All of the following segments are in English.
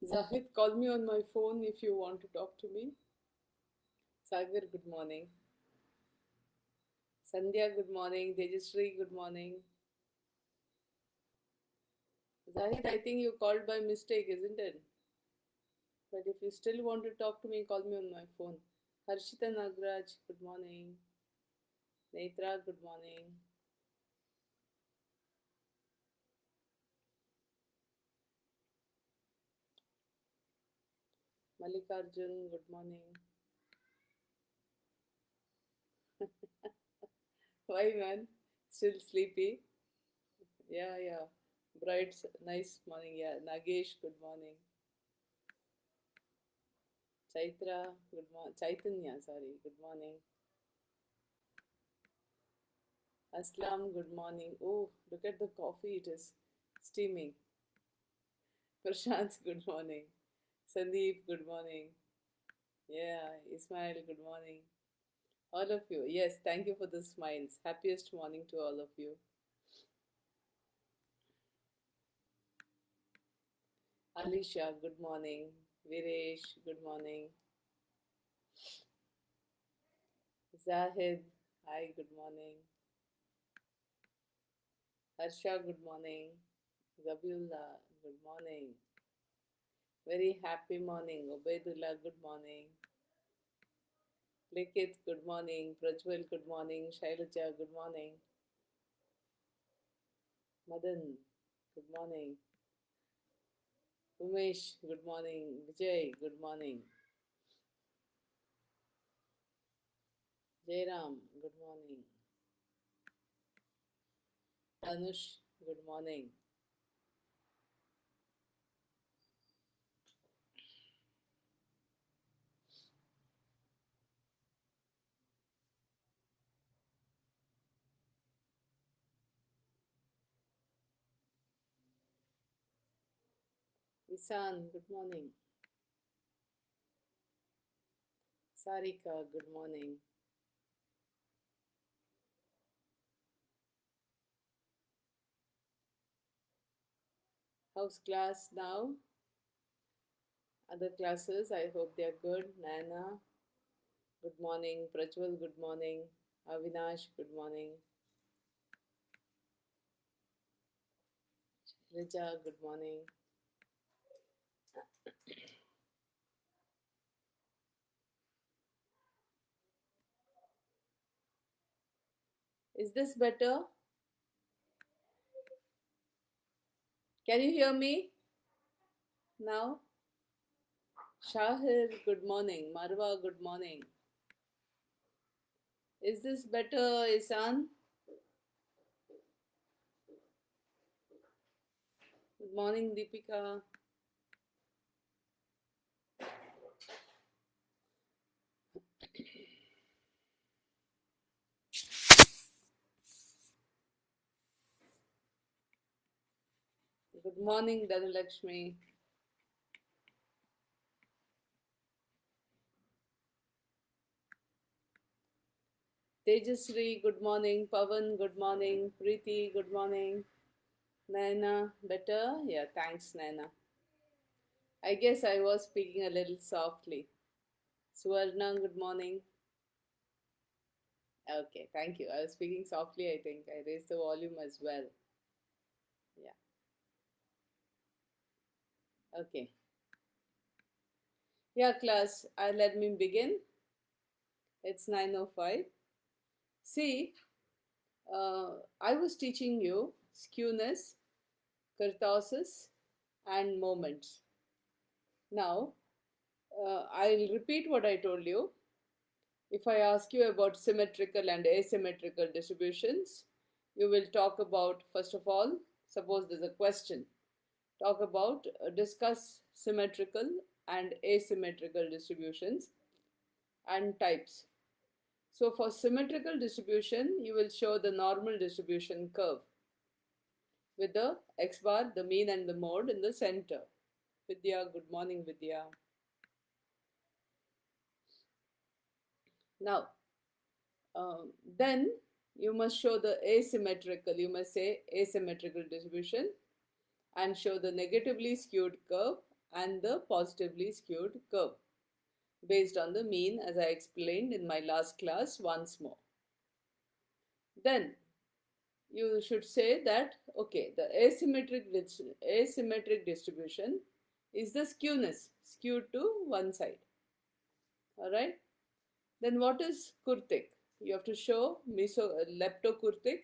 Zahid, call me on my phone if you want to talk to me. Sagar, good morning. Sandhya, good morning. Tejasri, good morning. Zahid, I think you called by mistake, isn't it? But if you still want to talk to me, call me on my phone. Harshita Nagraj, good morning. Netra, good morning. Mallikarjun, good morning. Why, man? Still sleepy? Yeah, yeah. Bright, nice morning. Yeah. Nagesh, good morning. Chaitra, good morning. Chaitanya, sorry, good morning. Aslam, good morning. Oh, look at the coffee, it is steaming. Prashant, good morning. Sandeep, good morning. Yeah, Ismail, good morning. All of you. Yes, thank you for the smiles. Happiest morning to all of you. Alisha, good morning. Viresh, good morning. Zahid, hi, good morning. Harsha, good morning. Zabiullah, good morning. Very happy morning. Ubaidullah, good morning. Likith, good morning. Prajwal, good morning. Shailaja, good morning. Madan, good morning. Umesh, good morning. Vijay, good morning. Jairam, good morning. Tanush, good morning. Isan, good morning. Sarika, good morning. How's class now? Other classes, I hope they are good. Nana, good morning. Prajwal, good morning. Avinash, good morning. Rija, good morning. Is this better? Can you hear me now? Shahir, good morning. Marwa, good morning. Is this better, Isan? Good morning, Deepika. Good morning, Dhanalakshmi. Tejasri, good morning. Pavan, good morning. Preeti, good morning. Naina, better? Yeah, thanks, Naina. I guess I was speaking a little softly. Suvarna, good morning. Okay, thank you. I was speaking softly, I think. I raised the volume as well. Yeah, okay. Yeah, class, let me begin. It's 9:05. See, I was teaching you skewness, kurtosis, and moments. Now, I'll repeat what I told you. If I ask you about symmetrical and asymmetrical distributions, you will talk about, first of all, suppose there's a question, talk about, discuss symmetrical and asymmetrical distributions and types. So for symmetrical distribution, you will show the normal distribution curve with the x bar, the mean and the mode in the center. Vidya, good morning, Vidya. Now, then you must show the asymmetrical, you must say asymmetrical distribution and show the negatively skewed curve and the positively skewed curve based on the mean, as I explained in my last class once more. Then you should say that, okay, the asymmetric distribution is the skewness, skewed to one side. All right. Then what is kurtic? You have to show leptokurtic,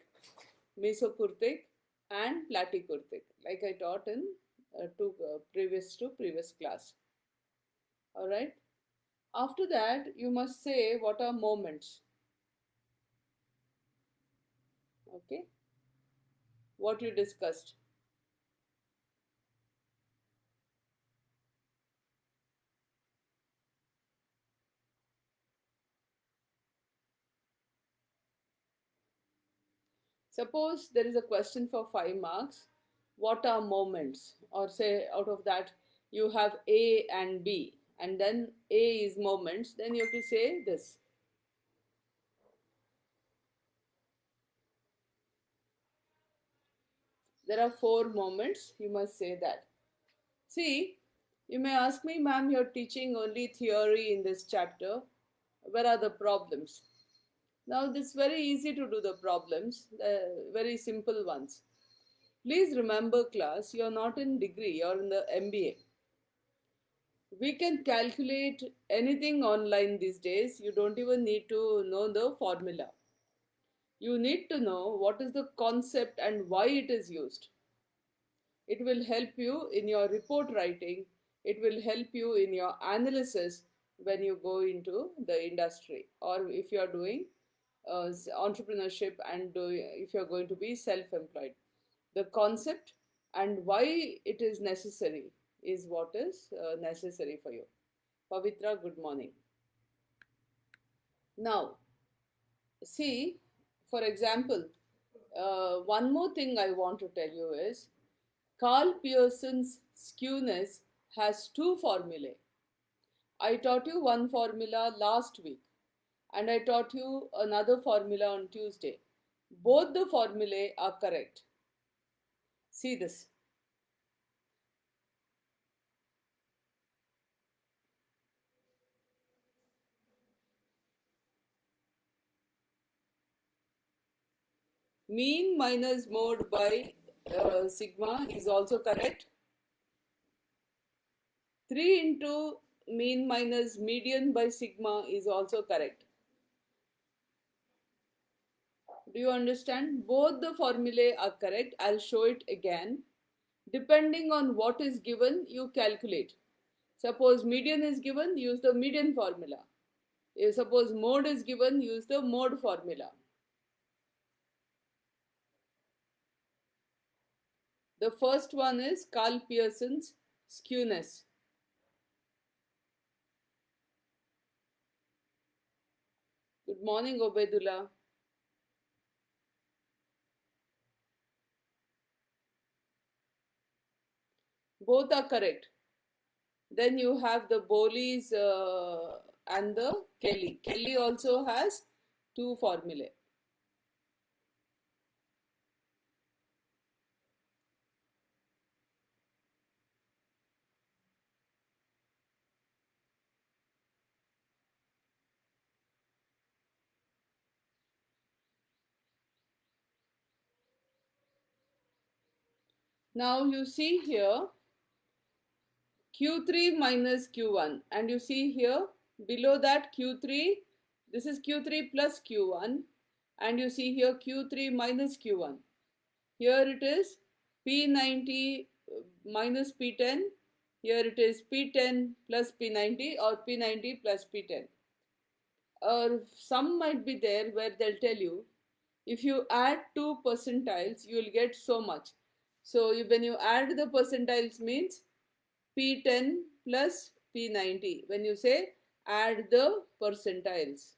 mesokurtic, and platykurtic, like I taught in previous class. All right. After that, you must say what are moments. Okay. What you discussed. Suppose there is a question for 5 marks. What are moments? Or say out of that you have A and B, and then A is moments, then you have to say this. There are 4 moments, you must say that. See, you may ask me, ma'am, you're teaching only theory in this chapter. Where are the problems? Now, it's very easy to do the problems, very simple ones. Please remember, class, you're not in degree, you're in the MBA. We can calculate anything online these days. You don't even need to know the formula. You need to know what is the concept and why it is used. It will help you in your report writing. It will help you in your analysis when you go into the industry, or if you are doing entrepreneurship and if you are going to be self-employed. The concept and why it is necessary is what is necessary for you. Pavitra, good morning. Now, see, for example, one more thing I want to tell you is Karl Pearson's skewness has 2 formulae. I taught you one formula last week and I taught you another formula on Tuesday. Both the formulae are correct. See this. Mean minus mode by sigma is also correct. 3 into mean minus median by sigma is also correct. Do you understand? Both the formulae are correct. I'll show it again. Depending on what is given, you calculate. Suppose median is given, use the median formula. If suppose mode is given, use the mode formula. The first one is Karl Pearson's skewness. Good morning, Obedullah. Both are correct. Then you have the Bowley's and the Kelly. Kelly also has 2 formulae. Now you see here Q3 minus Q1, and you see here below that Q3, this is Q3 plus Q1, and you see here Q3 minus Q1. Here it is P90 minus P10, here it is P10 plus P90 or P90 plus P10. Some might be there where they'll tell you if you add 2 percentiles, you will get so much. So when you add the percentiles means P10 plus P90. When you say add the percentiles,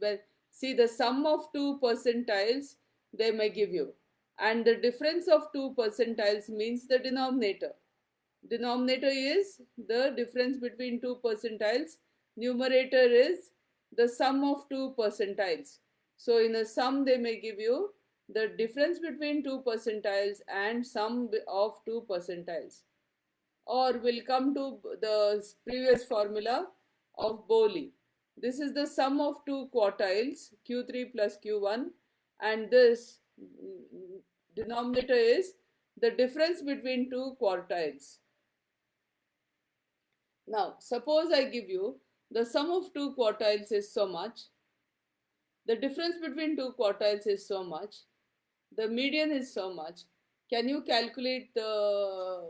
well, see the sum of 2 percentiles they may give you, and the difference of 2 percentiles means the denominator. Denominator is the difference between 2 percentiles. Numerator is the sum of 2 percentiles. So in a sum they may give you the difference between two percentiles and sum of two percentiles. Or we'll come to the previous formula of Bowley. This is the sum of two quartiles, Q3 plus Q1, and this denominator is the difference between two quartiles. Now, suppose I give you the sum of two quartiles is so much, the difference between two quartiles is so much, the median is so much. Can you calculate the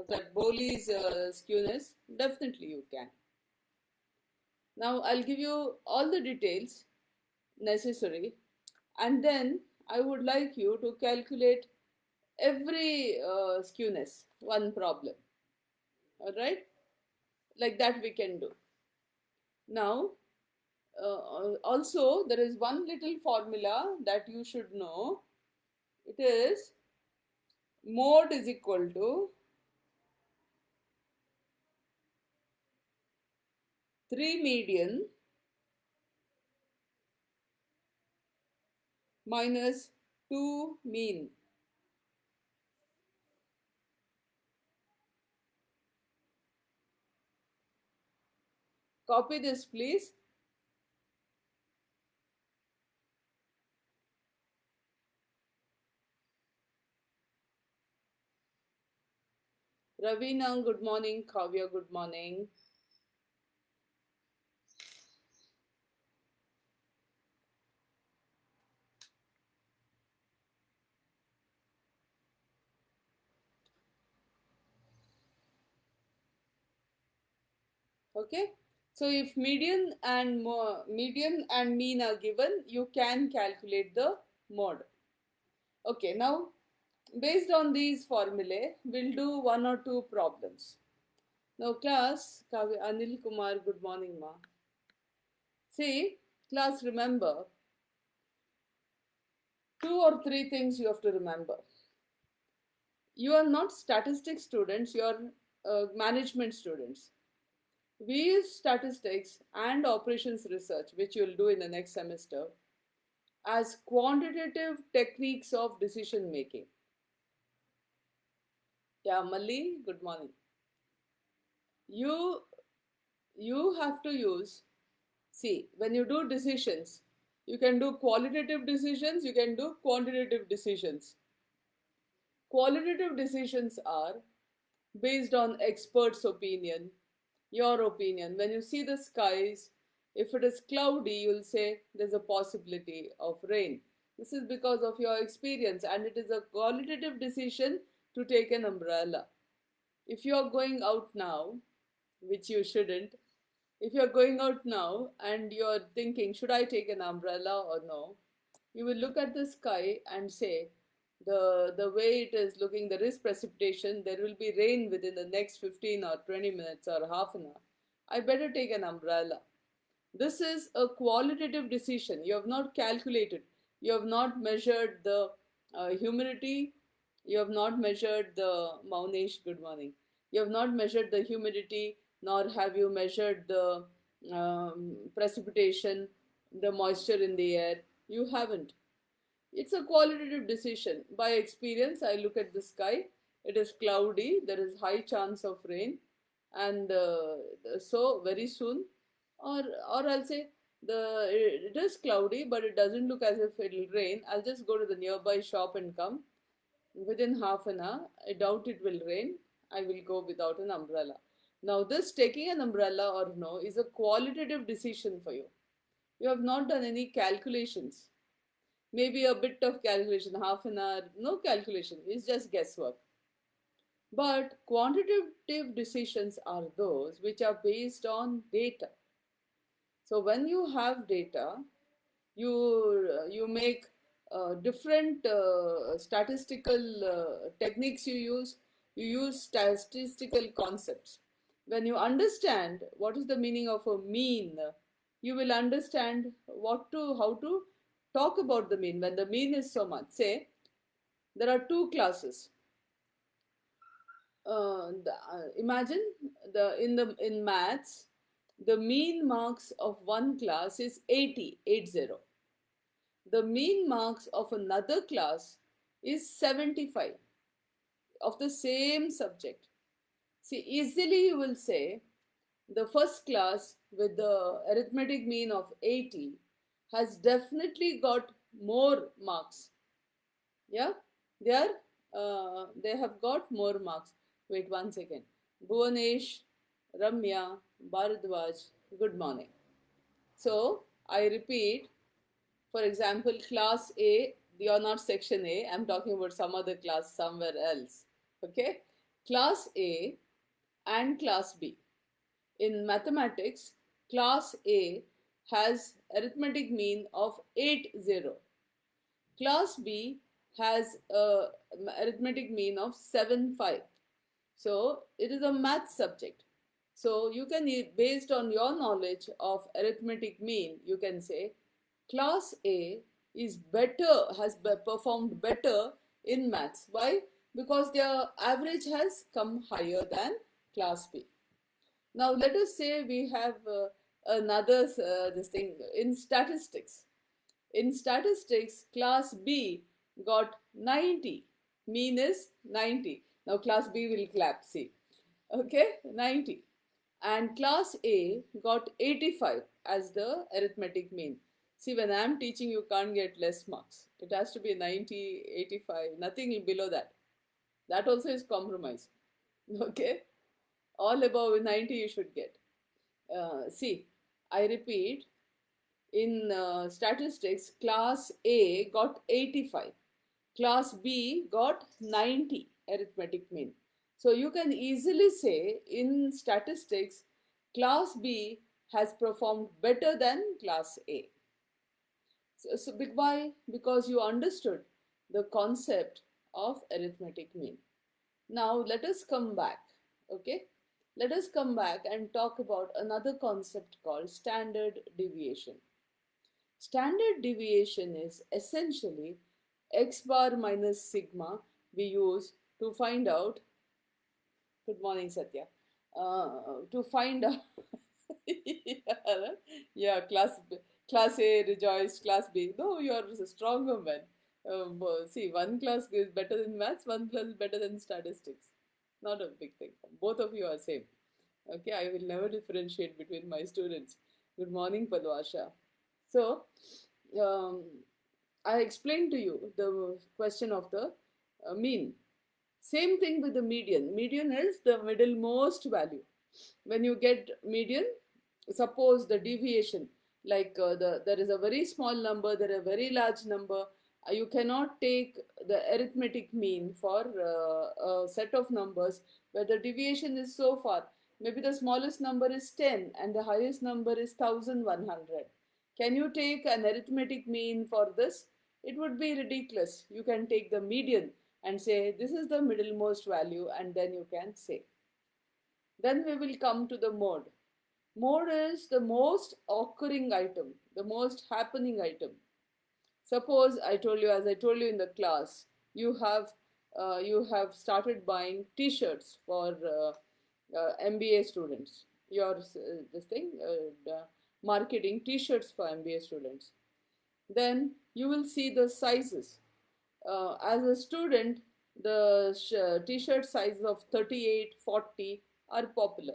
that Bowley's skewness? Definitely you can. Now I'll give you all the details necessary, and then I would like you to calculate every skewness, one problem. Alright, like that we can do. Now also there is one little formula that you should know. It is mode is equal to 3 median minus 2 mean. Copy this, please. Ravina, good morning. Kavya, good morning. Okay. So if median and mean are given, you can calculate the mode. Okay. Now, based on these formulae, we'll do one or two problems. Now, class, Anil Kumar, good morning, ma. See, class, remember, two or three things you have to remember. You are not statistics students, you are management students. We use statistics and operations research, which you'll do in the next semester, as quantitative techniques of decision making. Yeah, Malli, good morning. You have to use, see, when you do decisions, you can do qualitative decisions, you can do quantitative decisions. Qualitative decisions are based on experts' opinion, your opinion. When you see the skies, if it is cloudy, you'll say there's a possibility of rain. This is because of your experience, and it is a qualitative decision to take an umbrella. If you are going out now, which you shouldn't, if you are going out now and you're thinking, should I take an umbrella or no? You will look at the sky and say, the way it is looking, there is precipitation, there will be rain within the next 15 or 20 minutes or half an hour. I better take an umbrella. This is a qualitative decision. You have not calculated. You have not measured the humidity. You have not measured the Maunesh, good morning. You have not measured the humidity, nor have you measured the precipitation, the moisture in the air. You haven't. It's a qualitative decision. By experience, I look at the sky. It is cloudy. There is high chance of rain, and so very soon, or I'll say it is cloudy, but it doesn't look as if it'll rain. I'll just go to the nearby shop and come within half an hour. I doubt it will rain. I will go without an umbrella. Now, this taking an umbrella or no is a qualitative decision for you. You have not done any calculations. Maybe a bit of calculation, half an hour, no calculation, it's just guesswork. But quantitative decisions are those which are based on data. So when you have data, you make different statistical techniques you use statistical concepts. When you understand what is the meaning of a mean, you will understand how to talk about the mean. When the mean is so much, say there are two classes. Imagine in maths, the mean marks of one class is 80. the mean marks of another class is 75 of the same subject. See, easily you will say the first class with the arithmetic mean of 80 has definitely got more marks. Yeah, they have got more marks. Wait 1 second. Bhuvanesh, Ramya, Bharadwaj, good morning. So I repeat, for example, class A, you're not section A, I'm talking about some other class somewhere else. Okay? Class A and class B. In mathematics, class A has arithmetic mean of 80. Class B has a arithmetic mean of 75. So it is a math subject. So you can, based on your knowledge of arithmetic mean, you can say class A is better, has performed better in maths. Why? Because their average has come higher than class B. Now let us say we have another this thing in statistics. In statistics, class B got 90. Mean is 90. Now class B will clap, see. Okay, 90. And class A got 85 as the arithmetic mean. See, when I am teaching, you can't get less marks. It has to be 90, 85, nothing below that. That also is compromise. Okay, all above 90 you should get. See, I repeat, in statistics, class A got 85, class B got 90 arithmetic mean. So you can easily say in statistics, class B has performed better than class A. So why? Because you understood the concept of arithmetic mean. Now let us come back, okay? Let us come back and talk about another concept called standard deviation. Standard deviation is essentially x bar minus sigma we use to find out, good morning Satya, to find out, yeah, class A rejoiced, class B, no, you are a stronger man. See, one class is better than maths, one class is better than statistics. Not a big thing. Both of you are same. Okay, I will never differentiate between my students. Good morning, Padwasha. So, um, I explained to you the question of the mean. Same thing with the median. Median is the middlemost value. When you get median, suppose the deviation, like there is a very small number, there is a very large number, you cannot take the arithmetic mean for a set of numbers where the deviation is so far. Maybe the smallest number is 10 and the highest number is 1100. Can you take an arithmetic mean for this? It would be ridiculous. You can take the median and say this is the middlemost value, and then you can say. Then we will come to the mode. Mode is the most occurring item, the most happening item. Suppose I told you, as I told you in the class, you have started buying T-shirts for MBA students. Your this thing marketing T-shirts for MBA students. Then you will see the sizes. As a student, the T-shirt sizes of 38, 40 are popular.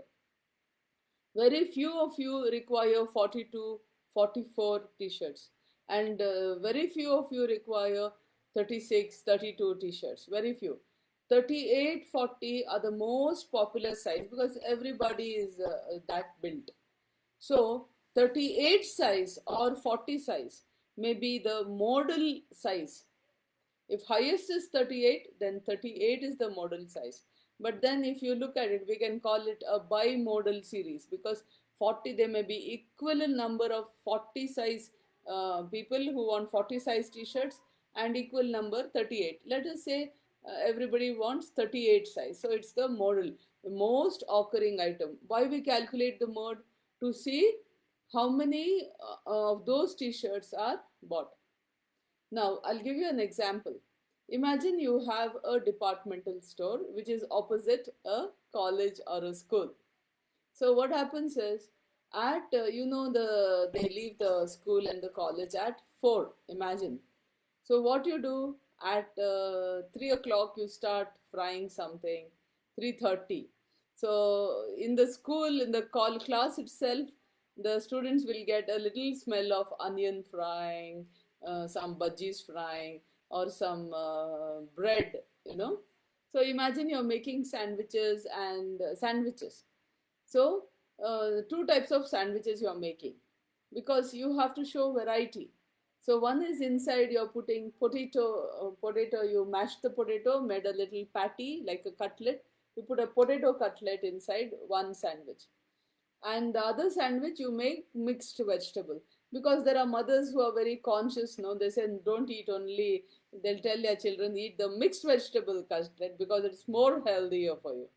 Very few of you require 42, 44 T-shirts, and very few of you require 36, 32 T-shirts. Very few. 38, 40 are the most popular size because everybody is that built. So 38 size or 40 size may be the model size. If highest is 38, then 38 is the model size. But then if you look at it, we can call it a bimodal series because 40, there may be equivalent number of 40 size people who want 40 size t-shirts and equal number 38. Let us say everybody wants 38 size. So it's the model, the most occurring item. Why we calculate the mode? To see how many of those t-shirts are bought. Now, I'll give you an example. Imagine you have a departmental store which is opposite a college or a school. So what happens is, at they leave the school and the college at 4, imagine. So what you do at 3 o'clock, you start frying something, 3:30. So in the school, in the call class itself, the students will get a little smell of onion frying, some budgies frying, or some bread, you know. So imagine you're making sandwiches and sandwiches. So two types of sandwiches you are making, because you have to show variety. So one is inside you're putting potato. You mash the potato, made a little patty like a cutlet. You put a potato cutlet inside one sandwich, and the other sandwich you make mixed vegetable, because there are mothers who are very conscious. No, they say don't eat only. They'll tell their children eat the mixed vegetable cutlet because it's more healthier for you.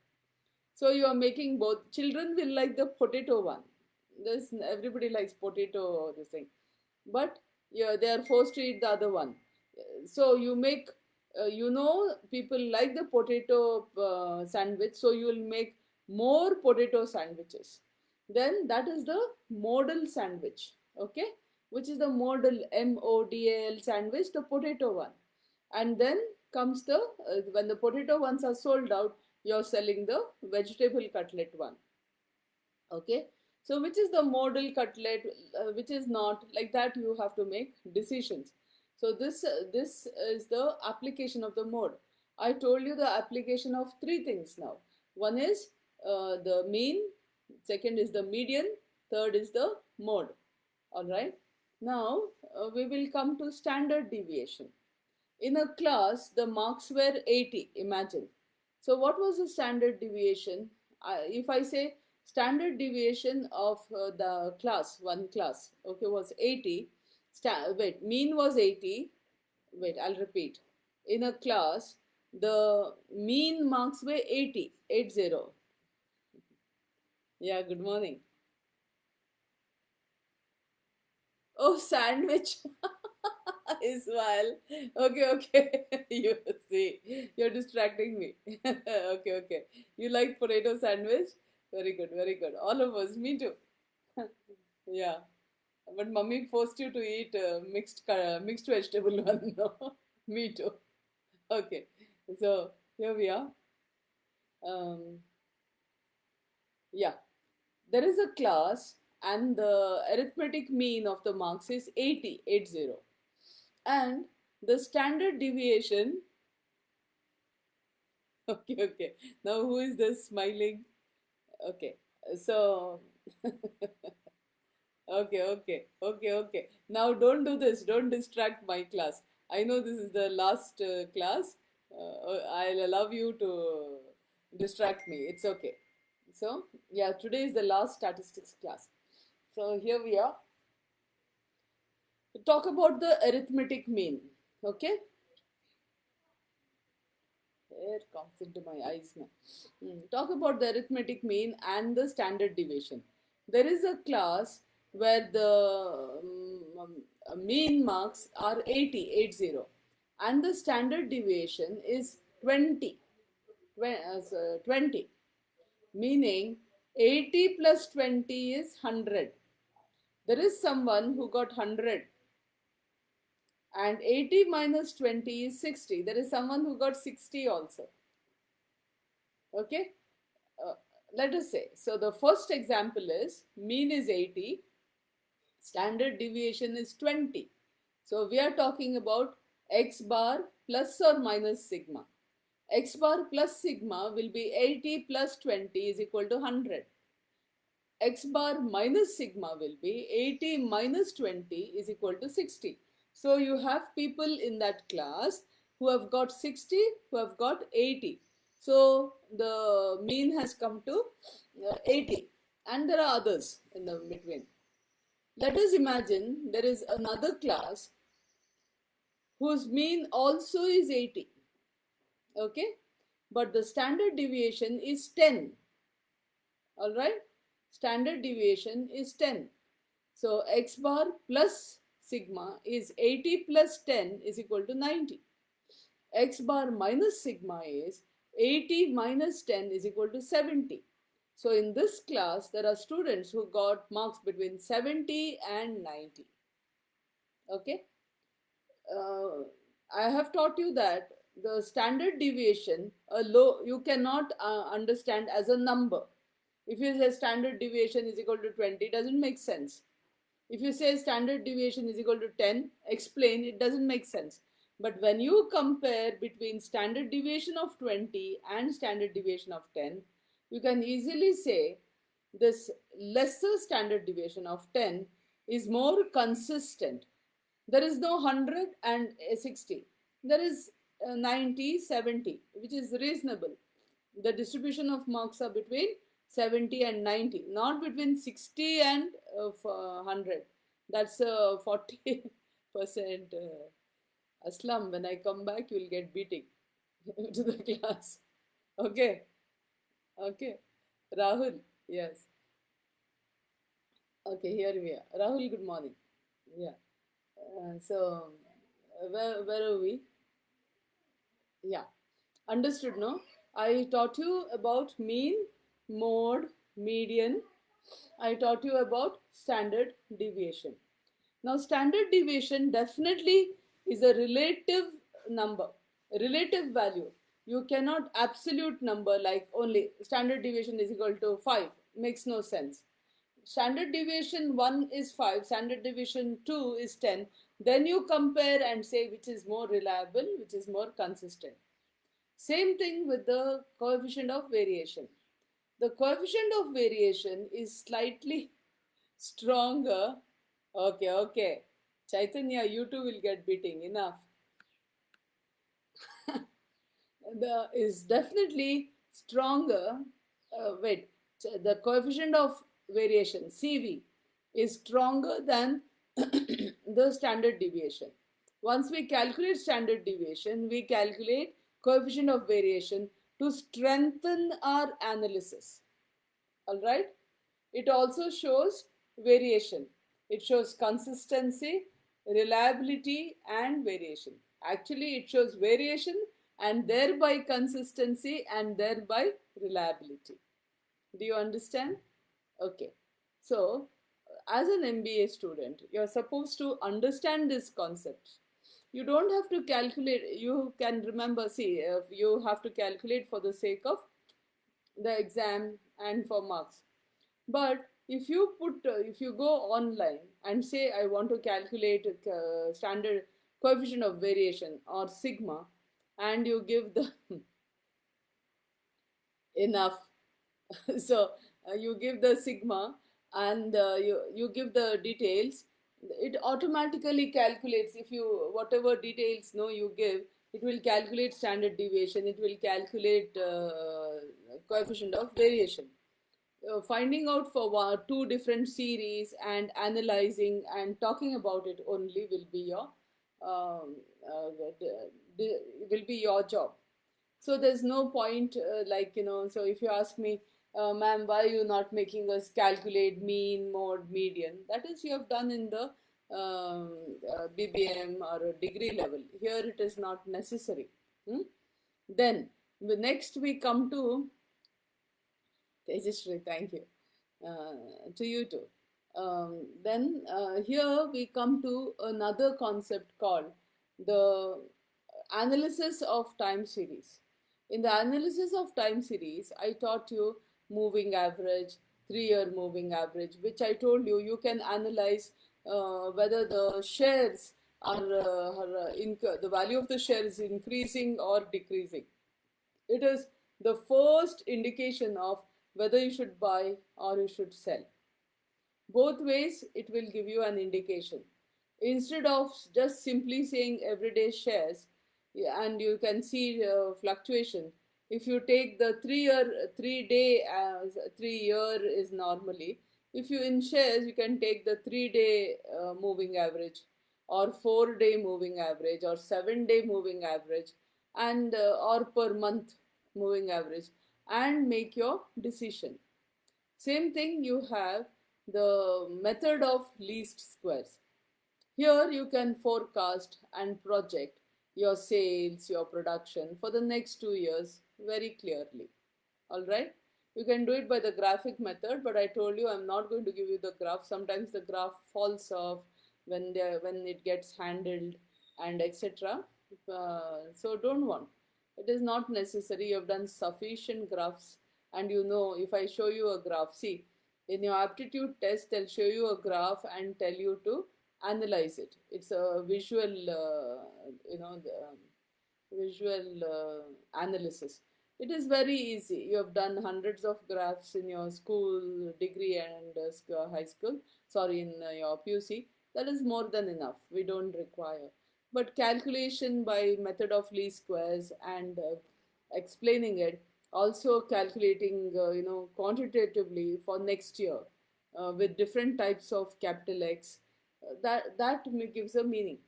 So you are making both. Children will like the potato one. This everybody likes potato. This thing, but yeah, they are forced to eat the other one. So you make, people like the potato sandwich, so you will make more potato sandwiches. Then that is the model sandwich, okay, which is the model sandwich, the potato one. And then comes the when the potato ones are sold out, you're selling the vegetable cutlet one, okay. So which is the model cutlet, which is not, like that you have to make decisions. So this is the application of the mode. I told you the application of three things now. One is the mean, second is the median, third is the mode. All right. Now we will come to standard deviation. In a class, the marks were 80, imagine. So what was the standard deviation? If I say standard deviation of the class, one class, okay, was 80. Mean was 80. Wait, I'll repeat. In a class, the mean marks were 80, 80. Yeah, good morning. Oh, sandwich. Ismail. Okay, okay. You see, you're distracting me. Okay, okay. You like potato sandwich? Very good, very good. All of us, me too. Yeah. But mummy forced you to eat mixed vegetable one, no? Me too. Okay. So here we are. Um, yeah. There is a class, and the arithmetic mean of the marks is 80, 80. And the standard deviation, okay, okay. Now who is this smiling? Okay. So okay, okay, okay, okay. Now don't do this. Don't distract my class. I know this is the last class. I'll allow you to distract me. It's okay. So yeah, today is the last statistics class. So here we are. Talk about the arithmetic mean. Okay. It comes into my eyes now. Talk about the arithmetic mean and the standard deviation. There is a class where the mean marks are 80, 80, and the standard deviation is 20, 20, meaning 80 plus 20 is 100. There is someone who got 100, and 80 minus 20 is 60. There is someone who got 60 also. Okay. Uh, Let us say, so the first example is mean is 80, standard deviation is 20. So we are talking about x bar plus or minus sigma. X bar plus sigma will be 80 plus 20 is equal to 100. X bar minus sigma will be 80 minus 20 is equal to 60. So you have people in that class who have got 60, who have got 80. So the mean has come to 80, and there are others in the between. Let us imagine there is another class whose mean also is 80, okay, but the standard deviation is 10. All right, standard deviation is 10. So x bar plus sigma is 80 plus 10 is equal to 90. X bar minus sigma is 80 minus 10 is equal to 70. So in this class, there are students who got marks between 70 and 90. Okay. uh, I have taught you that the standard deviation, a low, you cannot understand as a number. If you say standard deviation is equal to 20, it doesn't make sense. If you say standard deviation is equal to 10, explain, it doesn't make sense. But when you compare between standard deviation of 20 and standard deviation of 10, you can easily say this lesser standard deviation of 10 is more consistent. There is no 100 and 60. There is 90, 70, which is reasonable. The distribution of marks are between 70 and 90, not between 60 and 100. That's 40%. Aslam, when I come back, you'll get beating to the class. Okay, okay. Rahul, yes. Okay, here we are. Rahul, good morning. Yeah. Where are we? Yeah. Understood, no? I taught you about mean, mode, median. I taught you about standard deviation. Now, standard deviation definitely is a relative number, a relative value. You cannot absolute number like only standard deviation is equal to 5. Makes no sense. Standard deviation 1 is 5, standard deviation 2 is 10. Then you compare and say which is more reliable, which is more consistent. Same thing with the coefficient of variation. The coefficient of variation is slightly stronger. Okay, okay. Chaitanya, you too will get beating. Enough. The is definitely stronger. Wait, the coefficient of variation CV is stronger than the standard deviation. Once we calculate standard deviation, we calculate coefficient of variation to strengthen our analysis. All right. It also shows variation. It shows consistency, reliability, and variation. Actually, it shows variation and thereby consistency and thereby reliability. Do you understand? Okay. So, as an MBA student, you're supposed to understand this concept. You don't have to calculate, you can remember, see, you have to calculate for the sake of the exam and for marks. But if you go online and say I want to calculate standard coefficient of variation or sigma, and you give the enough, so you give the sigma and you give the details, it automatically calculates. If you whatever details no you give, it will calculate standard deviation, it will calculate coefficient of variation. Finding out for two different series and analyzing and talking about it only will be your um, will be your job. So there's no point so if you ask me, ma'am, why are you not making us calculate mean, mode, median? That is you have done in the BBM or a degree level. Here it is not necessary. Then the next we come to Tejashree, thank you. To you too. Then here we come to another concept called the analysis of time series. In the analysis of time series, I taught you moving average, 3-year moving average, which I told you you can analyze whether the shares the value of the share is increasing or decreasing. It is the first indication of whether you should buy or you should sell. Both ways, it will give you an indication. Instead of just simply saying everyday shares, and you can see fluctuation. If you take the 3-day as 3-year is normally. If you in shares, you can take the 3-day moving average, or 4-day moving average, or 7-day moving average, and or per month moving average, and make your decision. Same thing, you have the method of least squares. Here you can forecast and project your sales, your production for the next 2 years very clearly. All right. You can do it by the graphic method, but I told you I'm not going to give you the graph. Sometimes the graph falls off when it gets handled. and etc. So don't want. It is not necessary. You have done sufficient graphs, and you know, if I show you a graph, see, in your aptitude test, they'll show you a graph and tell you to analyze it. It's a visual, visual analysis. It is very easy. You have done hundreds of graphs in your school degree and high school, sorry, in your PUC. That is more than enough. We don't require. But calculation by method of least squares and explaining it, also calculating, quantitatively for next year with different types of capital X, that gives a meaning.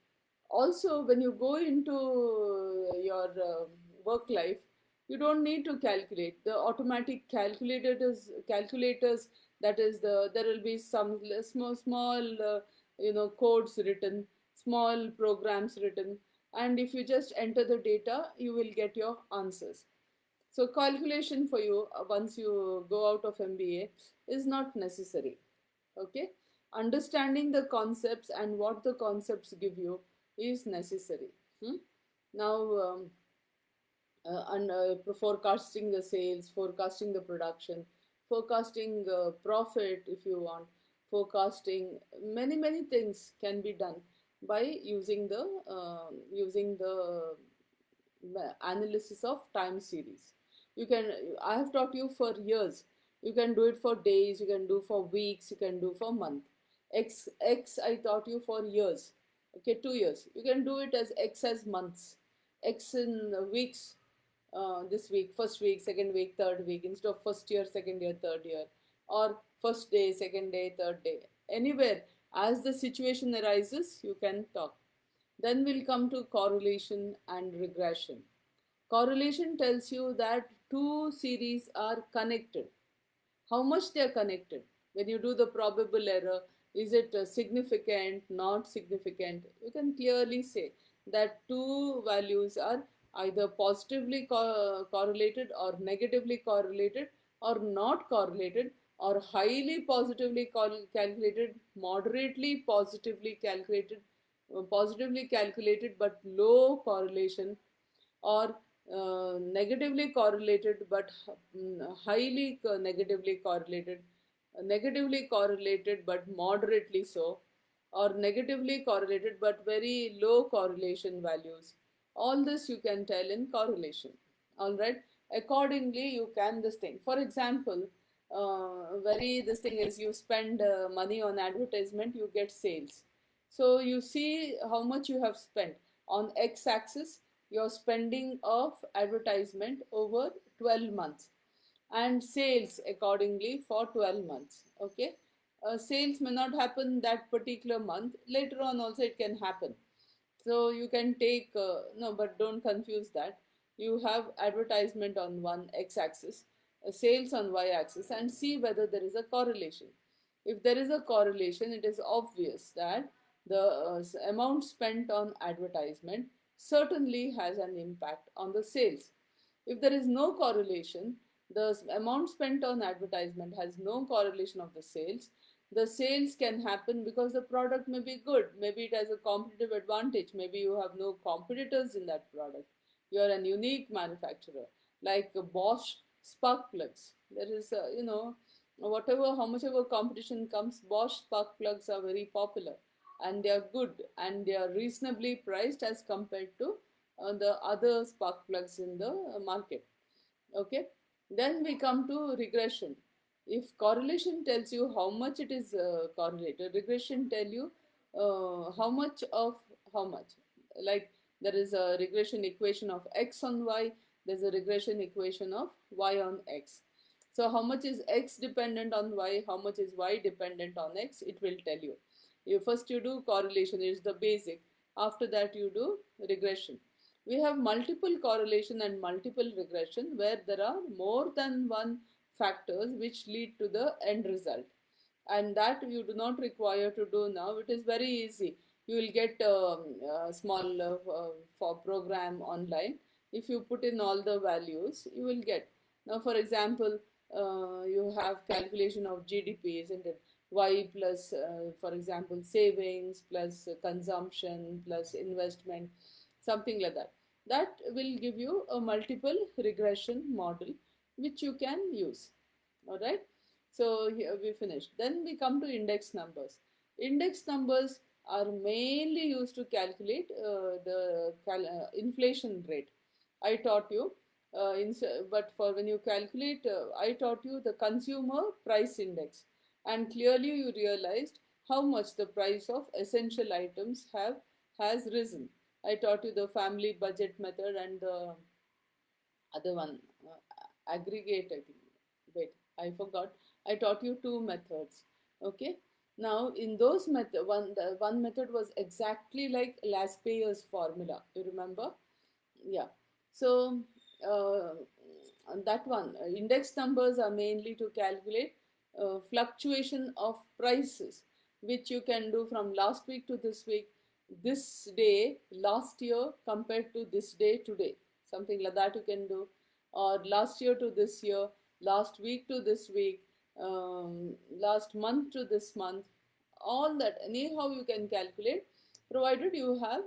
Also, when you go into your work life, you don't need to calculate. The automatic calculators, that is, there will be some small codes written, small programs written, and if you just enter the data, you will get your answers. So calculation for you, once you go out of MBA, is not necessary. Okay, understanding the concepts and what the concepts give you is necessary. Hmm? Now, and forecasting the sales, forecasting the production, forecasting profit, if you want, forecasting, many things can be done by using the analysis of time series. You can, I have taught you for years. You can do it for days, you can do for weeks, you can do for month. X I taught you for years. Okay, 2 years. You can do it as X as months, X in weeks. This week, first week, second week, third week, instead of first year, second year, third year, or first day, second day, third day. Anywhere, as the situation arises, you can talk. Then we'll come to correlation and regression. Correlation tells you that two series are connected. How much they are connected? When you do the probable error, is it significant, not significant? You can clearly say that two values are either positively correlated or negatively correlated or not correlated or highly positively calculated, moderately positively calculated but low correlation, or negatively correlated but highly negatively correlated but moderately so, or negatively correlated but very low correlation values. All this you can tell in correlation. All right. Accordingly, you can this thing. For example, very this thing is, you spend money on advertisement, you get sales. So you see how much you have spent on x-axis, your spending of advertisement over 12 months, and sales accordingly for 12 months. Okay, sales may not happen that particular month, later on also it can happen. So you can take no, but don't confuse that. You have advertisement on one x-axis, sales on y-axis, and see whether there is a correlation. If there is a correlation, it is obvious that the amount spent on advertisement certainly has an impact on the sales. If there is no correlation, the amount spent on advertisement has no correlation of the sales can happen because the product may be good, maybe it has a competitive advantage, maybe you have no competitors in that product, you are a unique manufacturer, like Bosch spark plugs. There is whatever, how much ever competition comes, Bosch spark plugs are very popular, and they are good, and they are reasonably priced as compared to the other spark plugs in the market. Okay, then we come to regression. If correlation tells you how much it is correlated, regression tell you how much of how much. Like, there is a regression equation of x on y, there's a regression equation of y on x. So how much is x dependent on y, how much is y dependent on x, it will tell you. First you do correlation, it is the basic. After that you do regression. We have multiple correlation and multiple regression, where there are more than one factors which lead to the end result, and that you do not require to do now. It is very easy. You will get a small for program online. If you put in all the values, you will get. Now, for example, you have calculation of GDP, isn't it? Y plus, for example, savings plus consumption plus investment, something like that. That will give you a multiple regression model which you can use. All right. So here we finished. Then we come to index numbers. Index numbers are mainly used to calculate the inflation rate. I taught you, but for when you calculate, I taught you the consumer price index, and clearly you realized how much the price of essential items have has risen. I taught you the family budget method and the other one, aggregate, I think. Wait, I forgot. I taught you two methods. Okay. Now, in those method, the one method was exactly like Laspeyer's formula. You remember? Yeah. So uh, that one, index numbers are mainly to calculate fluctuation of prices, which you can do from last week to this day last year compared to this day today, something like that you can do, or last year to this year, last week to this week, last month to this month, all that anyhow you can calculate, provided you have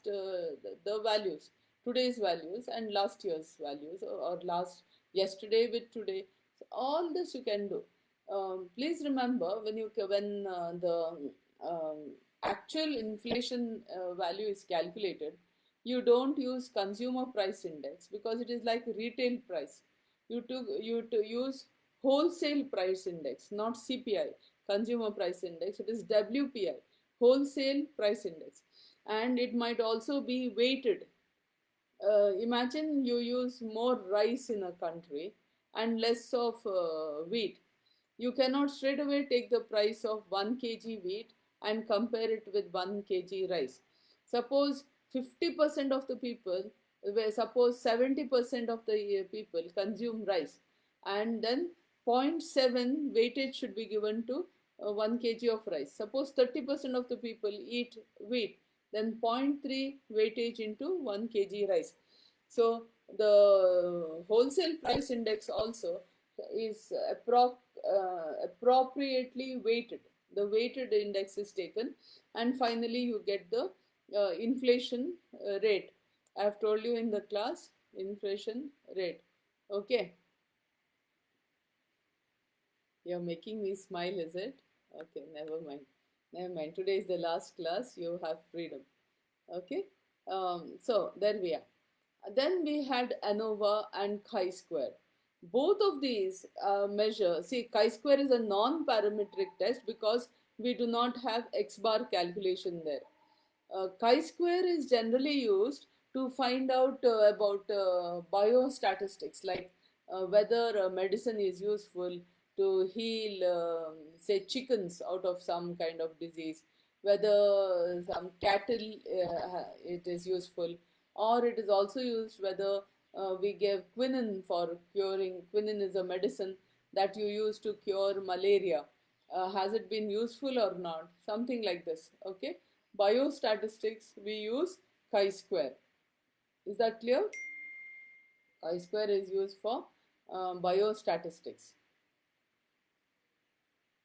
the values, today's values and last year's values, or last yesterday with today. So all this you can do. Please remember, when the actual inflation value is calculated, you don't use consumer price index because it is like retail price. You to use wholesale price index, not CPI, consumer price index. It is WPI, wholesale price index, and it might also be weighted. Imagine you use more rice in a country and less of wheat. You cannot straight away take the price of 1 kg wheat and compare it with 1 kg rice. Suppose 50% of the people, suppose 70% of the people consume rice, and then zero point 0.7 weightage should be given to 1 kg of rice. Suppose 30% of the people eat wheat, then zero point 0.3 weightage into 1 kg rice. So the wholesale price index also is appropriately weighted. The weighted index is taken, and finally you get the inflation rate. I have told you in the class, inflation rate. Okay, you're making me smile, is it? Okay, never mind. Never mind. Today is the last class. You have freedom. Okay. So there we are. Then we had ANOVA and chi-square. Both of these measures, see, chi-square is a non-parametric test because we do not have x-bar calculation there. Chi-square is generally used to find out about biostatistics, like whether medicine is useful to heal, say, chickens out of some kind of disease, whether some cattle it is useful, or it is also used whether we give quinine for curing. Quinine is a medicine that you use to cure malaria. Has it been useful or not? Something like this. Okay. Biostatistics, we use chi-square. Is that clear? Chi-square is used for biostatistics.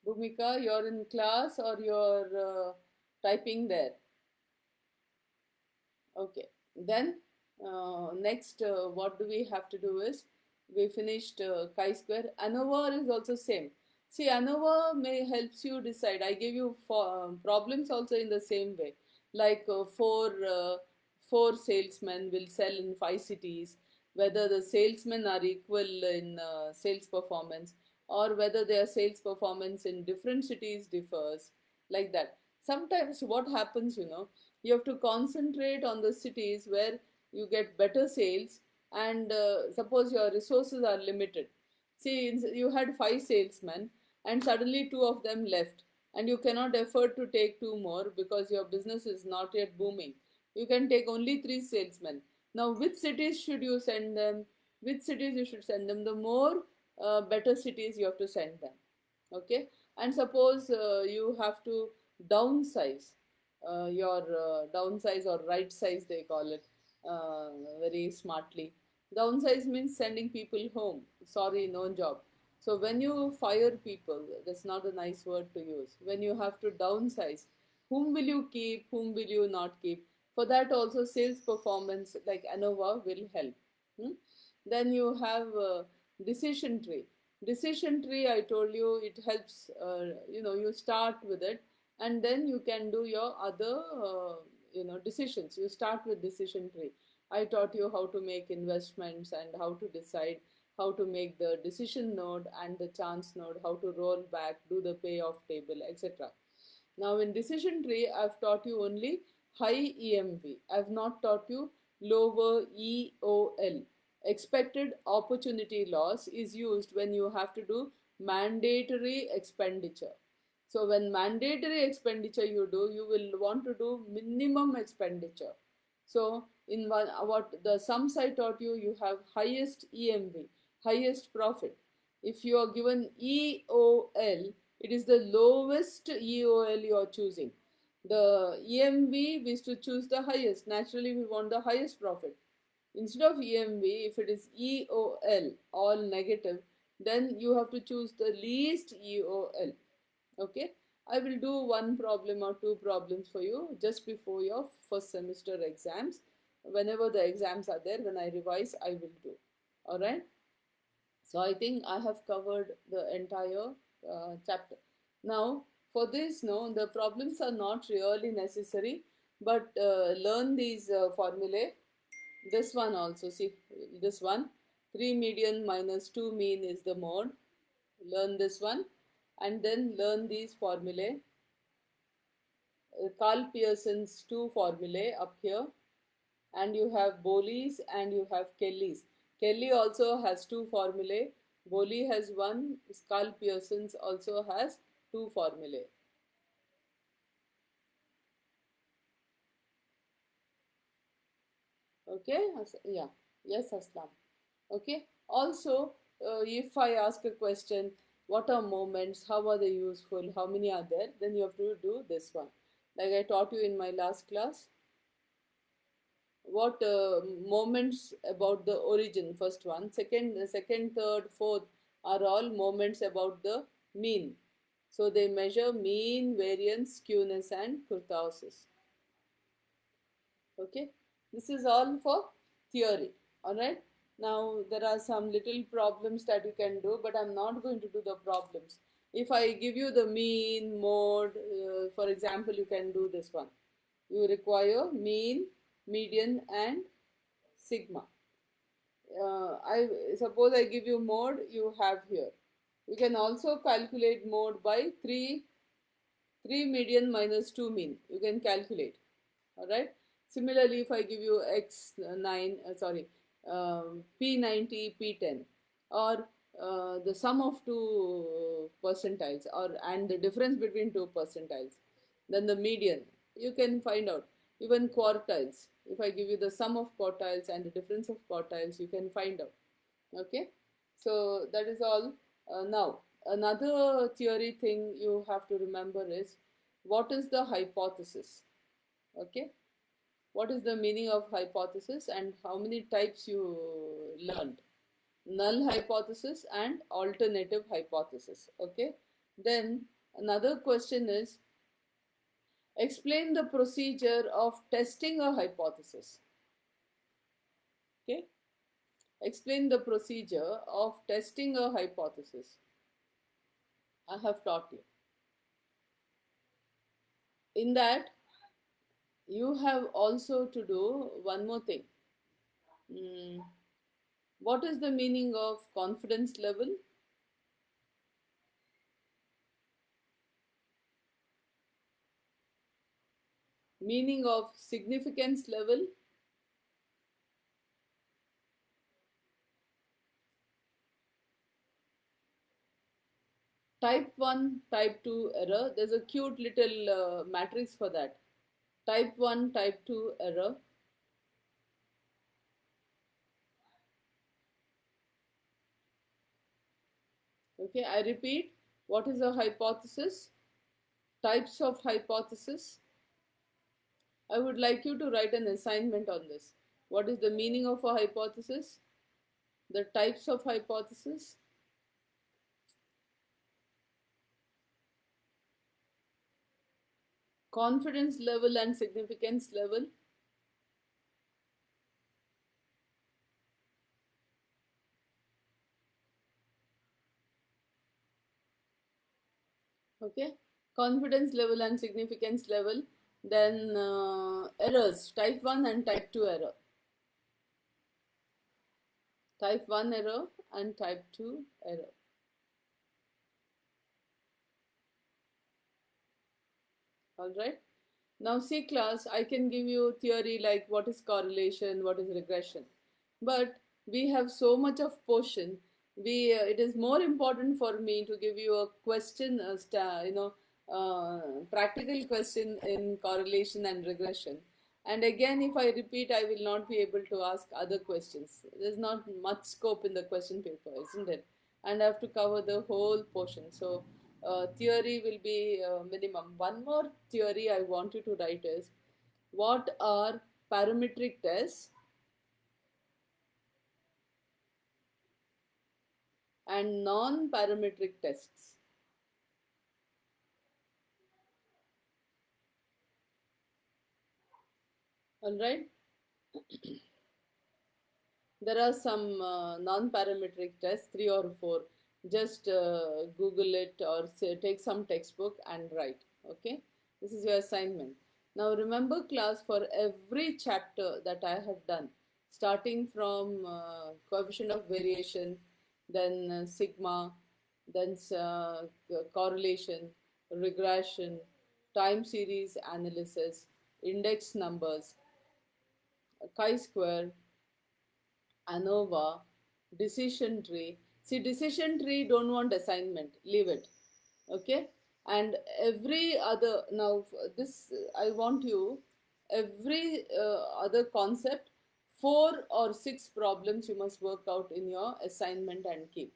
Bhumika, you're in class or you're typing there? Okay. Then next, what do we have to do is, we finished chi-square. ANOVA is also same. See, ANOVA may helps you decide. I give you problems also in the same way. Like four salesmen will sell in 5 cities. Whether the salesmen are equal in sales performance, or whether their sales performance in different cities differs, like that. Sometimes what happens, you have to concentrate on the cities where you get better sales, and suppose your resources are limited. See, you had 5 salesmen and suddenly two of them left, and you cannot afford to take two more because your business is not yet booming. You can take only 3 salesmen. Now, which cities should you send them? Which cities you should send them? The more better cities you have to send them. Okay. And suppose you have to downsize, your downsize or right size, they call it very smartly. Downsize means sending people home. Sorry, no job. So when you fire people, that's not a nice word to use. When you have to downsize, whom will you keep, whom will you not keep? For that also sales performance like ANOVA will help. Hmm? Then you have decision tree. Decision tree, I told you, it helps, you start with it and then you can do your other, decisions. You start with decision tree. I taught you how to make investments and how to decide, how to make the decision node and the chance node, how to roll back, do the payoff table, etc. Now in decision tree, I've taught you only high EMV. I've not taught you lower EOL. Expected opportunity loss is used when you have to do mandatory expenditure. So when mandatory expenditure you do, you will want to do minimum expenditure. So in what the sums I taught you, you have highest EMV, highest profit. If you are given EOL, it is the lowest EOL you are choosing. The EMV is to choose the highest. Naturally, we want the highest profit. Instead of EMV, if it is EOL, all negative, then you have to choose the least EOL. Okay, I will do one problem or two problems for you just before your first semester exams. Whenever the exams are there, when I revise, I will do. All right. So I think I have covered the entire chapter. Now, for this, no, the problems are not really necessary, but learn these formulae. This one also, see, this one, 3 median minus 2 mean is the mode. Learn this one and then learn these formulae. Carl Pearson's two formulae up here, and you have Bowley's and you have Kelly's. Kelly also has two formulae. Bowley has one. Carl Pearson's also has two formulae. Okay, yeah, yes, Aslam. Okay, also, if I ask a question, what are moments, how are they useful, how many are there, then you have to do this one. Like I taught you in my last class, what moments about the origin, first one, second, third, fourth are all moments about the mean. So they measure mean, variance, skewness and kurtosis. Okay, this is all for theory. All right, now there are some little problems that you can do, but I'm not going to do the problems. If I give you the mean, mode, for example, you can do this one. You require mean, median and sigma. I suppose I give you mode, you have here. You can also calculate mode by 3 median minus 2 mean. You can calculate. All right. Similarly, if I give you P90, P10, or the sum of two percentiles, and the difference between two percentiles, then the median, you can find out. Even quartiles, if I give you the sum of quartiles and the difference of quartiles, you can find out. Okay, so that is all. Now, another theory thing you have to remember is, what is the hypothesis? Okay, what is the meaning of hypothesis and how many types you learned? Null hypothesis and alternative hypothesis. Okay, then another question is, explain the procedure of testing a hypothesis. Okay, explain the procedure of testing a hypothesis. I have taught you. In that, you have also to do one more thing. What is the meaning of confidence level? Meaning of significance level? Type 1, type 2 error. There's a cute little matrix for that. Type 1, type 2 error. Okay, I repeat, what is a hypothesis? Types of hypothesis. I would like you to write an assignment on this. What is the meaning of a hypothesis? The types of hypothesis. Confidence level and significance level. Okay, confidence level and significance level. Then errors, type 1 and type 2 error. Type 1 error and type 2 error. All right. Now see class, I can give you theory like what is correlation, what is regression. But we have so much of portion. It is more important for me to give you a question, practical question in correlation and regression. And again, if I repeat, I will not be able to ask other questions. There's not much scope in the question paper, isn't it? And I have to cover the whole portion. So theory will be minimum. One more theory I want you to write is what are parametric tests and non-parametric tests. All right. There are some non-parametric tests, 3 or 4. Just Google it or say, take some textbook and write. Okay. This is your assignment. Now remember class, for every chapter that I have done, starting from coefficient of variation, then sigma, then correlation, regression, time series analysis, index numbers, chi-square, ANOVA, decision tree. See, decision tree don't want assignment, leave it. Okay? And every other, now this, I want you, every other concept, 4 or 6 problems you must work out in your assignment and keep.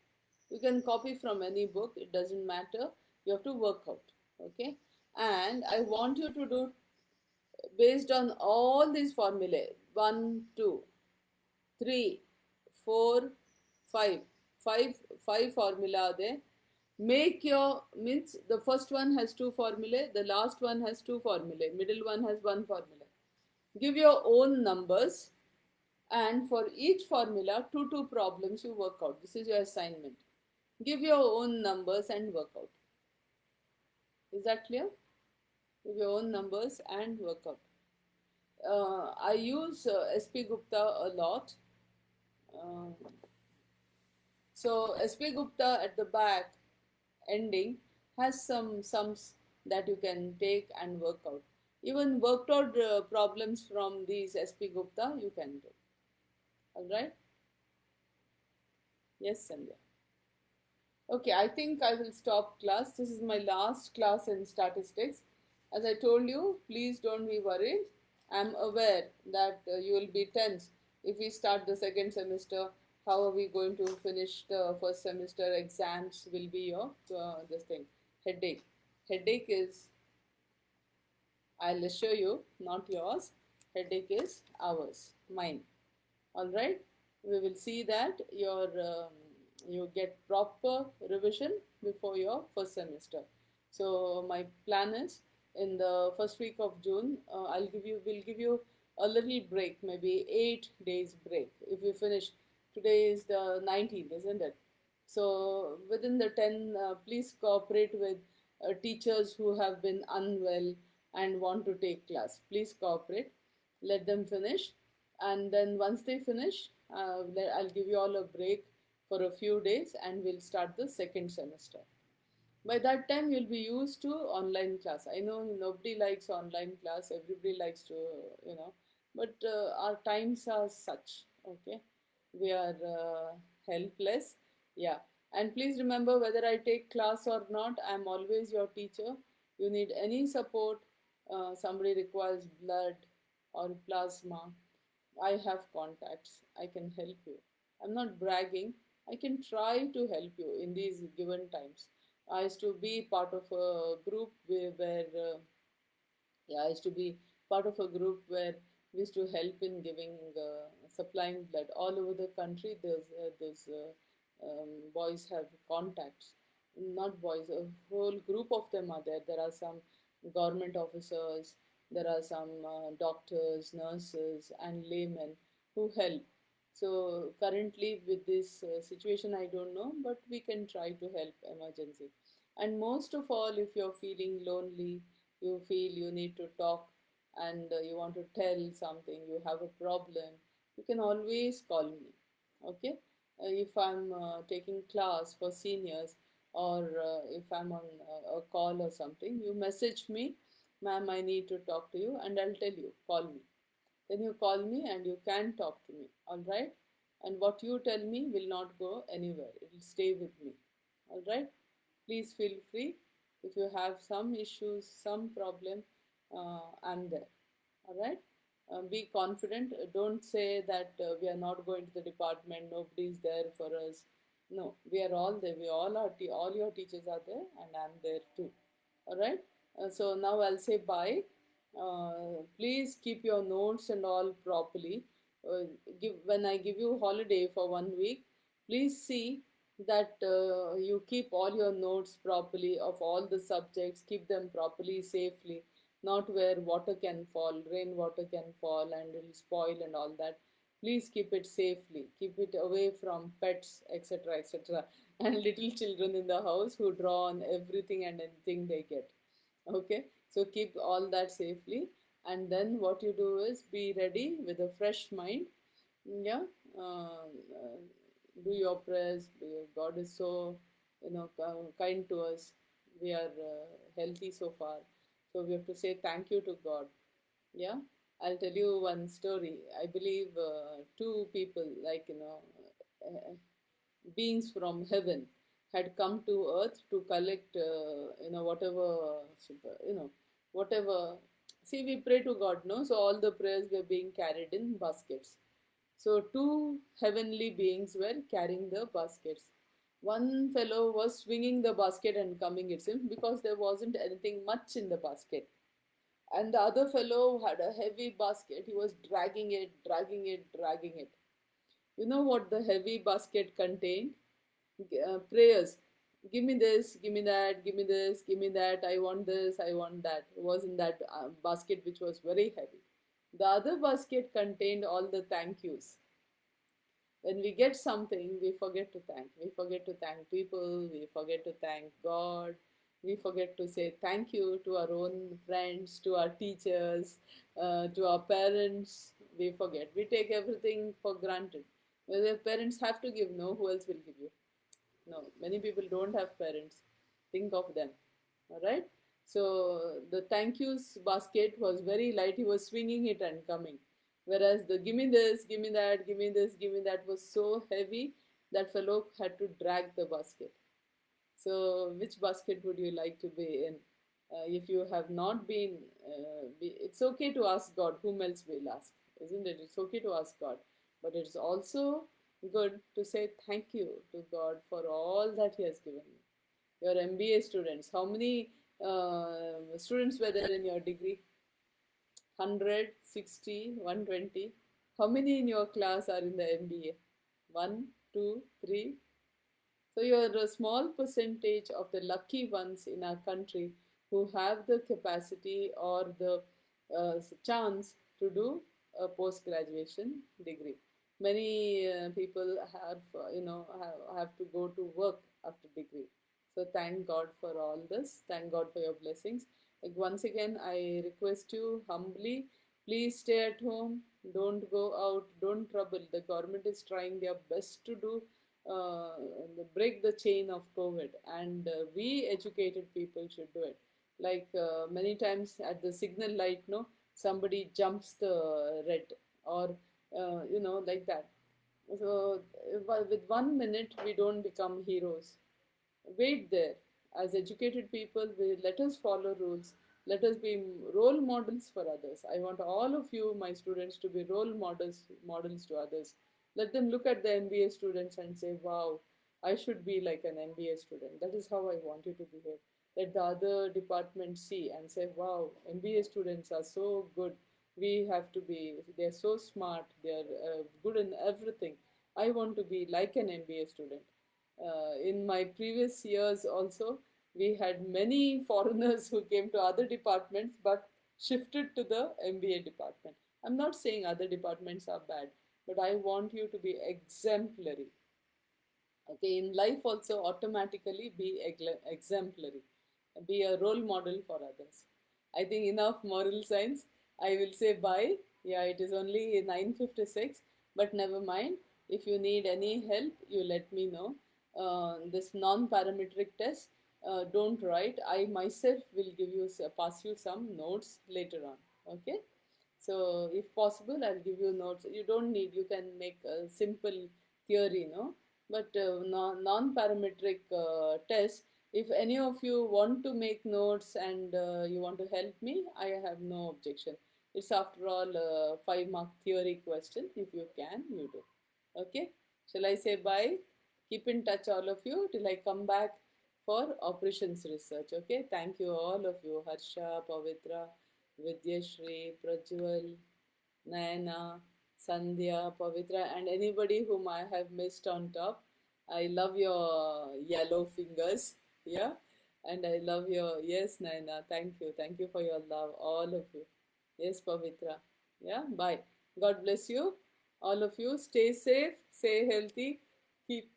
You can copy from any book, it doesn't matter. You have to work out. Okay? And I want you to do based on all these formulae 1, 2, 3, 4, 5. Five formula are there. Make your, means the first one has 2 formulae, the last one has 2 formulae, middle one has 1 formula. Give your own numbers, and for each formula, two problems you work out. This is your assignment. Give your own numbers and work out. Is that clear? Give your own numbers and work out. I use SP Gupta a lot. So SP Gupta at the back ending has some sums that you can take and work out. Even worked out problems from these SP Gupta you can do. All right? Yes, Sandhya. Okay, I think I will stop class. This is my last class in statistics. As I told you, please don't be worried. I'm aware that you will be tense if we start the second semester. How are we going to finish the first semester? Exams will be your this thing, headache. Headache is, I'll assure you, not yours. Headache is ours, mine. All right. We will see that you get proper revision before your first semester. So my plan is in the first week of June, we'll give you a little break, maybe 8 days break. If we finish, today is the 19th, isn't it? So within the 10, please cooperate with teachers who have been unwell and want to take class. Please cooperate. Let them finish, and then once they finish, I'll give you all a break for a few days, and we'll start the second semester. By that time, you'll be used to online class. I know nobody likes online class, everybody likes to, but our times are such. Okay, we are helpless. Yeah, and please remember, whether I take class or not, I'm always your teacher. You need any support, somebody requires blood or plasma, I have contacts. I can help you. I'm not bragging. I can try to help you in these given times. I used to be part of a group I used to be part of a group where we used to help in giving, supplying blood all over the country. Those boys have contacts. Not boys, a whole group of them are there. There are some government officers, there are some doctors, nurses, and laymen who help. So currently with this situation, I don't know, but we can try to help emergency. And most of all, if you're feeling lonely, you feel you need to talk, and you want to tell something, you have a problem, you can always call me. Okay. If I'm taking class for seniors, or if I'm on a call or something, you message me, ma'am, I need to talk to you, and I'll tell you, call me. Then you call me and you can talk to me, all right? And what you tell me will not go anywhere, it will stay with me, all right? Please feel free. If you have some issues, some problem, I'm there, all right? Be confident. Don't say that we are not going to the department, nobody is there for us. No, we are all there. We all are. All your teachers are there, and I'm there too. All right. So now I'll say bye. Please keep your notes and all properly. Give When I give you holiday for 1 week, please see that you keep all your notes properly of all the subjects. Keep them properly, safely, not where water can fall, rainwater can fall, and it'll spoil and all that. Please keep it safely. Keep it away from pets, etc., etc., and little children in the house who draw on everything and anything they get. Okay, so keep all that safely, and then what you do is be ready with a fresh mind. Yeah, do your prayers. God is so, kind to us. We are healthy so far, so we have to say thank you to God. Yeah, I'll tell you one story. I believe two people, like, uh, beings from heaven had come to earth to collect, whatever, whatever. See, we pray to God, no? So all the prayers were being carried in baskets. So two heavenly beings were carrying the baskets. One fellow was swinging the basket and coming, it seems, because there wasn't anything much in the basket. And the other fellow had a heavy basket. He was dragging it, dragging it, dragging it. You know what the heavy basket contained? Prayers. Give me this, give me that, give me this, give me that. I want this, I want that. It was in that basket, which was very heavy. The other basket contained all the thank yous. When we get something, we forget to thank. We forget to thank people, we forget to thank God, we forget to say thank you to our own friends, to our teachers, to our parents. We forget. We take everything for granted. Well, the parents have to give, no, who else will give you? No, many people don't have parents. Think of them. All right. So the thank yous basket was very light. He was swinging it and coming. Whereas the give me this, give me that, give me this, give me that was so heavy that fellow had to drag the basket. So, which basket would you like to be in? If you have not been, it's okay to ask God. Whom else will ask? Isn't it? It's okay to ask God. But it's also good to say thank you to God for all that He has given you. Your MBA students, how many students were there in your degree? 100, 60, 120. How many in your class are in the MBA? One, two, three. So you're a small percentage of the lucky ones in our country who have the capacity or the chance to do a post graduation degree. Many people have, have to go to work after degree. So thank God for all this. Thank God for your blessings. Like, once again, I request you humbly, please stay at home. Don't go out. Don't trouble. The government is trying their best to do uh, break the chain of COVID, and we educated people should do it. Like, many times at the signal light, no, somebody jumps the red, or like that. So with 1 minute, we don't become heroes. Wait there. As educated people, we let us follow rules. Let us be role models for others. I want all of you, my students, to be role models to others. Let them look at the MBA students and say, "Wow, I should be like an MBA student. That is how I want you to behave." Let the other departments see and say, "Wow, MBA students are so good. We have to be. They're so smart. They're good in everything. I want to be like an MBA student." In my previous years also, We had many foreigners who came to other departments but shifted to the MBA department. I'm not saying other departments are bad, but I want you to be exemplary. Okay, in life also automatically be exemplary, be a role model for others. I think enough moral science. I will say bye. Yeah, it is only 9:56, but never mind. If you need any help, you let me know. This non-parametric test, don't write. I myself will give you, pass you some notes later on. Okay, so if possible, I'll give you notes. You don't need, you can make a simple theory, no? But non-parametric test, if any of you want to make notes and you want to help me, I have no objection. It's after all a 5 mark theory question. If you can, you do. Okay, shall I say bye? Keep in touch, all of you, till I come back for operations research. Okay, thank you, all of you. Harsha, Pavitra, Vidyashri, Prajwal, Nayana, Sandhya, Pavitra, and anybody whom I have missed on top. I love your yellow fingers. Yeah. And I love your, yes, Nayana. Thank you. Thank you for your love, all of you. Yes, Pavitra. Yeah. Bye. God bless you. All of you. Stay safe. Stay healthy. Keep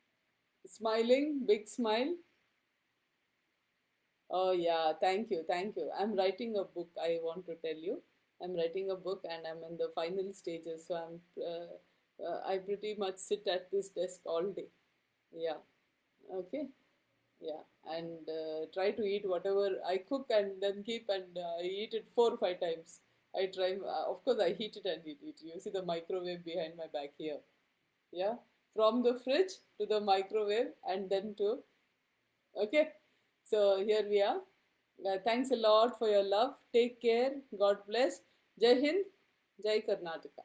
smiling. Big smile. Oh, yeah, thank you, thank you. I'm writing a book, I want to tell you. I'm writing a book and I'm in the final stages, so I pretty much sit at this desk all day. Yeah, okay, yeah, and try to eat whatever I cook and then keep, and I eat it 4 or 5 times. I try, of course, I heat it and eat it. You see the microwave behind my back here. Yeah, from the fridge to the microwave and then to, okay, so here we are. Thanks a lot for your love. Take care. God bless. Jai Hind. Jai Karnataka.